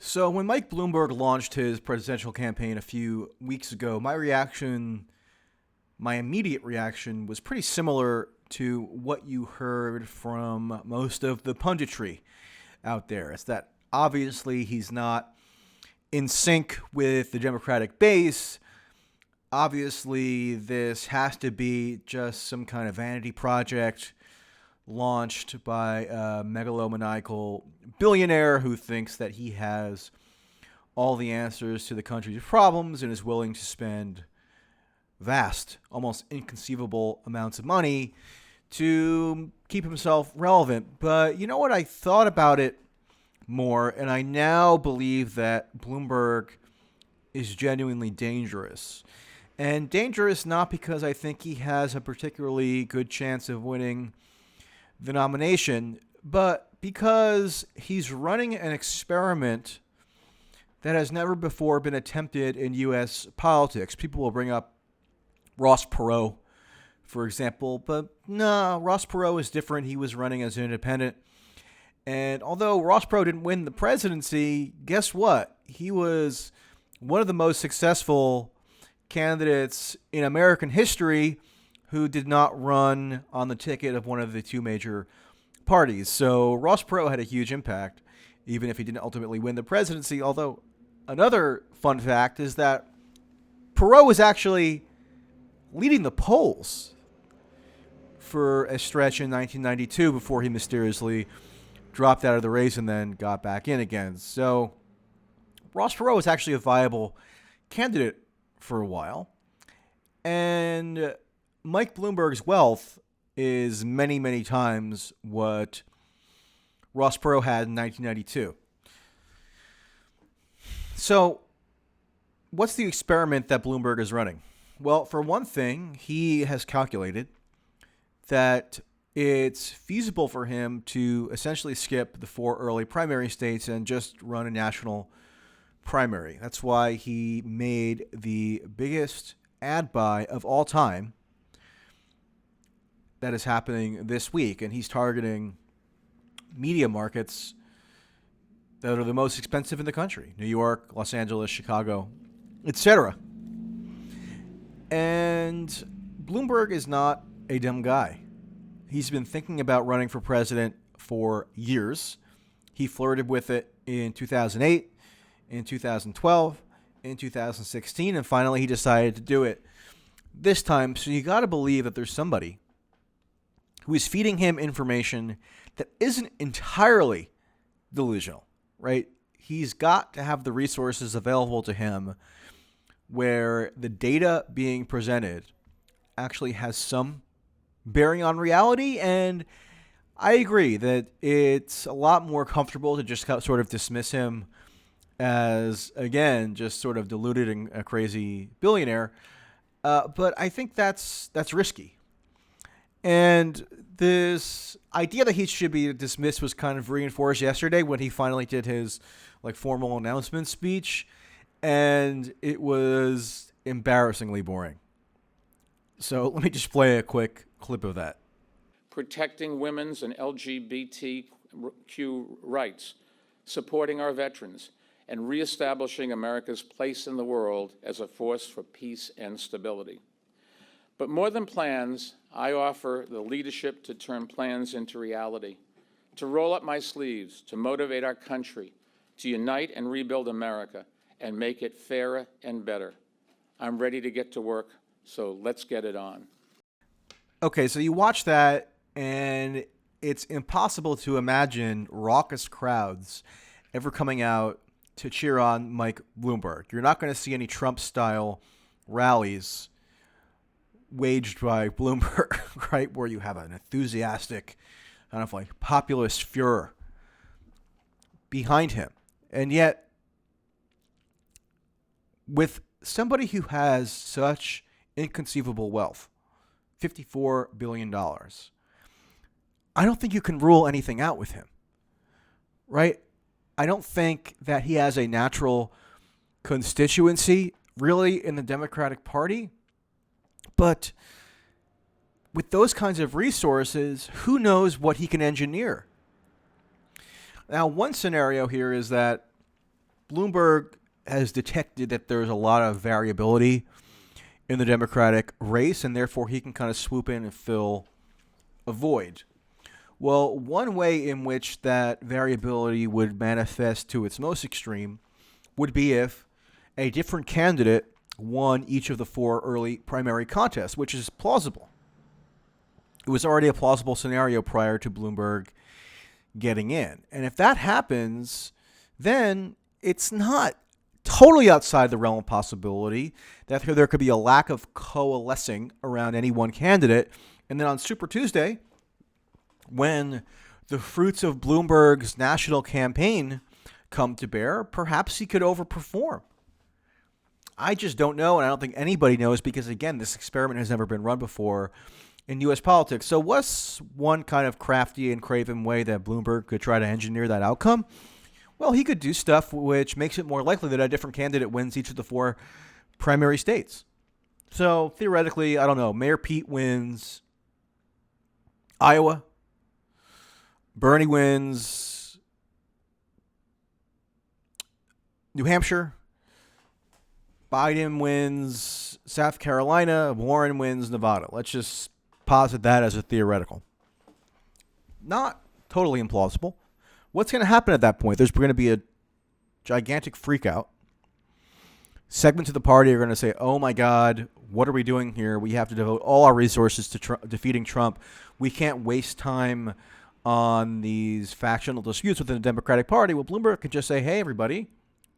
So when Mike Bloomberg launched his presidential campaign a few weeks ago, my immediate reaction was pretty similar to what you heard from most of the punditry out there. It's that obviously he's not in sync with the Democratic base. Obviously, this has to be just some kind of vanity project launched by a megalomaniacal billionaire who thinks that he has all the answers to the country's problems and is willing to spend vast, almost inconceivable amounts of money to keep himself relevant. But you know what? I thought about it more, and I now believe that Bloomberg is genuinely dangerous. And dangerous not because I think he has a particularly good chance of winning the nomination, but because he's running an experiment that has never before been attempted in U.S. politics. People will bring up Ross Perot, for example, but no, Ross Perot is different. He was running as an independent. And although Ross Perot didn't win the presidency, guess what? He was one of the most successful candidates in American history who did not run on the ticket of one of the two major parties. So Ross Perot had a huge impact, even if he didn't ultimately win the presidency. Although another fun fact is that Perot was actually leading the polls for a stretch in 1992 before he mysteriously dropped out of the race and then got back in again. So Ross Perot was actually a viable candidate for a while. And Mike Bloomberg's wealth is many, many times what Ross Perot had in 1992. So what's the experiment that Bloomberg is running? Well, for one thing, he has calculated that it's feasible for him to essentially skip the 4 early primary states and just run a national primary. That's why he made the biggest ad buy of all time that is happening this week, and he's targeting media markets that are the most expensive in the country: New York, Los Angeles, Chicago, etc. And Bloomberg is not a dumb guy. He's been thinking about running for president for years. He flirted with it in 2008, in 2012, in 2016, and finally he decided to do it this time. So you got to believe that there's somebody who is feeding him information that isn't entirely delusional, right? He's got to have the resources available to him where the data being presented actually has some bearing on reality. And I agree that it's a lot more comfortable to just sort of dismiss him as, again, just sort of deluded and a crazy billionaire. But I think that's risky. And this idea that he should be dismissed was kind of reinforced yesterday when he finally did his formal announcement speech, and it was embarrassingly boring. So let me just play a quick clip of that. Protecting women's and LGBTQ rights, supporting our veterans, and reestablishing America's place in the world as a force for peace and stability. But more than plans, I offer the leadership to turn plans into reality, to roll up my sleeves, to motivate our country, to unite and rebuild America, and make it fairer and better. I'm ready to get to work, so let's get it on. Okay, so you watch that, and it's impossible to imagine raucous crowds ever coming out to cheer on Mike Bloomberg. You're not going to see any Trump-style rallies waged by Bloomberg, right, where you have an enthusiastic kind of populist furor behind him. And yet, with somebody who has such inconceivable wealth, $54 billion, I don't think you can rule anything out with him, right? I don't think that he has a natural constituency really in the Democratic Party. But with those kinds of resources, who knows what he can engineer? Now, one scenario here is that Bloomberg has detected that there's a lot of variability in the Democratic race, and therefore he can kind of swoop in and fill a void. Well, one way in which that variability would manifest to its most extreme would be if a different candidate won each of the 4 early primary contests, which is plausible. It was already a plausible scenario prior to Bloomberg getting in. And if that happens, then it's not totally outside the realm of possibility that there could be a lack of coalescing around any one candidate. And then on Super Tuesday, when the fruits of Bloomberg's national campaign come to bear, perhaps he could overperform. I just don't know, and I don't think anybody knows because, again, this experiment has never been run before in U.S. politics. So what's one kind of crafty and craven way that Bloomberg could try to engineer that outcome? Well, he could do stuff which makes it more likely that a different candidate wins each of the 4 primary states. So theoretically, I don't know, Mayor Pete wins Iowa, Bernie wins New Hampshire, Biden wins South Carolina, Warren wins Nevada. Let's just posit that as a theoretical. Not totally implausible. What's going to happen at that point? There's going to be a gigantic freakout. Segments of the party are going to say, oh my God, what are we doing here? We have to devote all our resources to defeating Trump. We can't waste time on these factional disputes within the Democratic Party. Well, Bloomberg could just say, hey, everybody,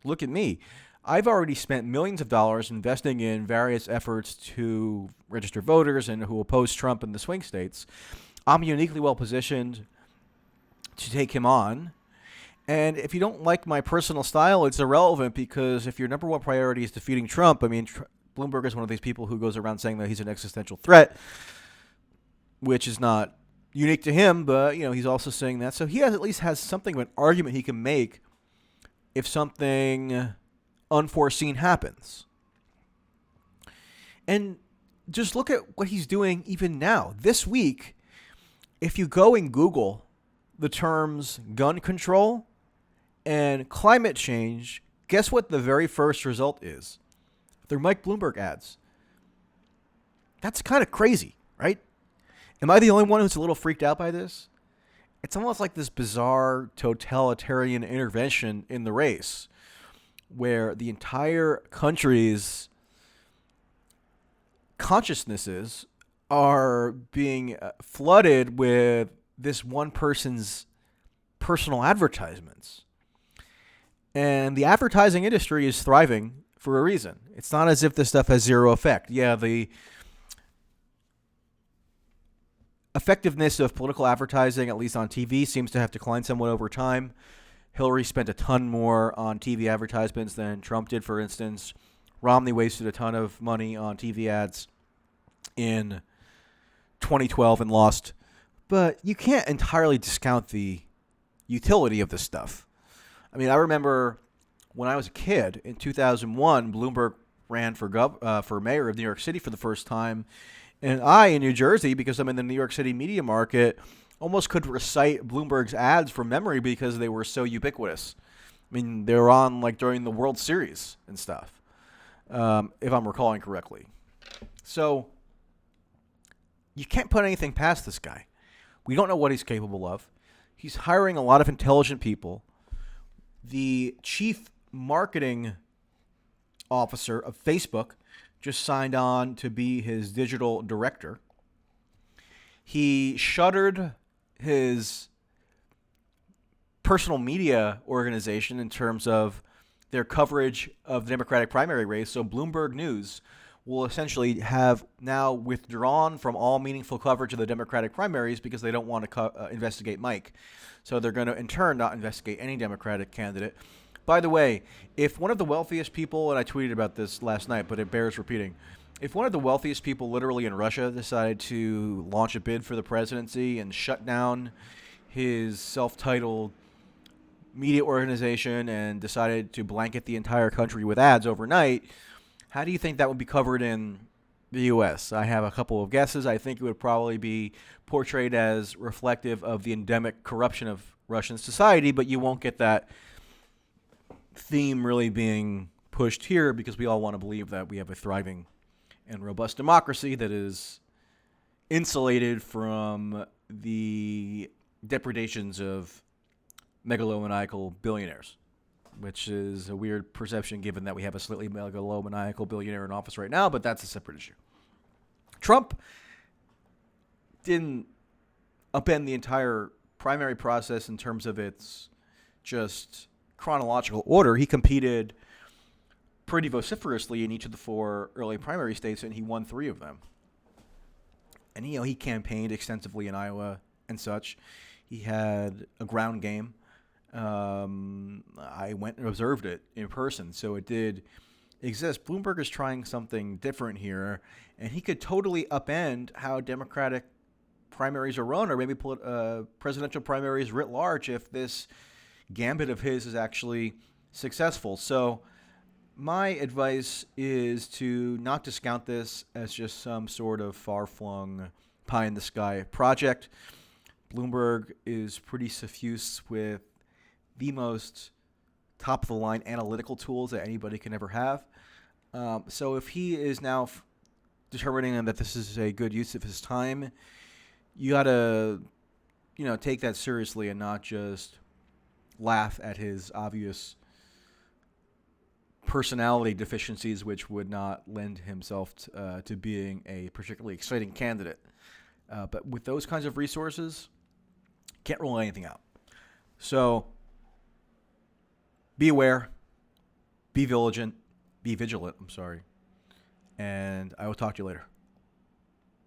look at me. I've already spent millions of dollars investing in various efforts to register voters and who oppose Trump in the swing states. I'm uniquely well positioned to take him on. And if you don't like my personal style, it's irrelevant because if your number one priority is defeating Trump, I mean, Bloomberg is one of these people who goes around saying that he's an existential threat, which is not unique to him, but, you know, he's also saying that. So he at least has something of an argument he can make if something unforeseen happens. And just look at what he's doing even now. This week, if you go and Google the terms gun control and climate change, guess what the very first result is? They're Mike Bloomberg ads. That's kind of crazy, right? Am I the only one who's a little freaked out by this? It's almost like this bizarre totalitarian intervention in the race where the entire country's consciousnesses are being flooded with this one person's personal advertisements. And the advertising industry is thriving for a reason. It's not as if this stuff has zero effect. Yeah, the effectiveness of political advertising, at least on TV, seems to have declined somewhat over time. Hillary spent a ton more on TV advertisements than Trump did, for instance. Romney wasted a ton of money on TV ads in 2012 and lost. But you can't entirely discount the utility of this stuff. I mean, I remember when I was a kid in 2001, Bloomberg ran for mayor of New York City for the first time. And I, in New Jersey, because I'm in the New York City media market, almost could recite Bloomberg's ads from memory because they were so ubiquitous. I mean, they were on like during the World Series and stuff, if I'm recalling correctly. So you can't put anything past this guy. We don't know what he's capable of. He's hiring a lot of intelligent people. The chief marketing officer of Facebook just signed on to be his digital director. He shuttered his personal media organization in terms of their coverage of the Democratic primary race. So Bloomberg News will essentially have now withdrawn from all meaningful coverage of the Democratic primaries because they don't want to investigate Mike. So they're going to, in turn, not investigate any Democratic candidate. By the way, if one of the wealthiest people, and I tweeted about this last night, but it bears repeating, if one of the wealthiest people literally in Russia decided to launch a bid for the presidency and shut down his self-titled media organization and decided to blanket the entire country with ads overnight, how do you think that would be covered in the U.S.? I have a couple of guesses. I think it would probably be portrayed as reflective of the endemic corruption of Russian society, but you won't get that theme really being pushed here because we all want to believe that we have a thriving and robust democracy that is insulated from the depredations of megalomaniacal billionaires, which is a weird perception given that we have a slightly megalomaniacal billionaire in office right now, but that's a separate issue. Trump didn't upend the entire primary process in terms of its just chronological order. He competed pretty vociferously in each of the 4 early primary states, and he won 3 of them. And he campaigned extensively in Iowa and such. He had a ground game. I went and observed it in person, so it did exist. Bloomberg is trying something different here, and he could totally upend how Democratic primaries are run, or maybe presidential primaries writ large, if this gambit of his is actually successful. So my advice is to not discount this as just some sort of far-flung pie-in-the-sky project. Bloomberg is pretty suffused with the most top-of-the-line analytical tools that anybody can ever have. So if he is now determining that this is a good use of his time, you got to, take that seriously and not just laugh at his obvious personality deficiencies, which would not lend himself to being a particularly exciting candidate. But with those kinds of resources, can't rule anything out. So be aware, be vigilant, and I will talk to you later.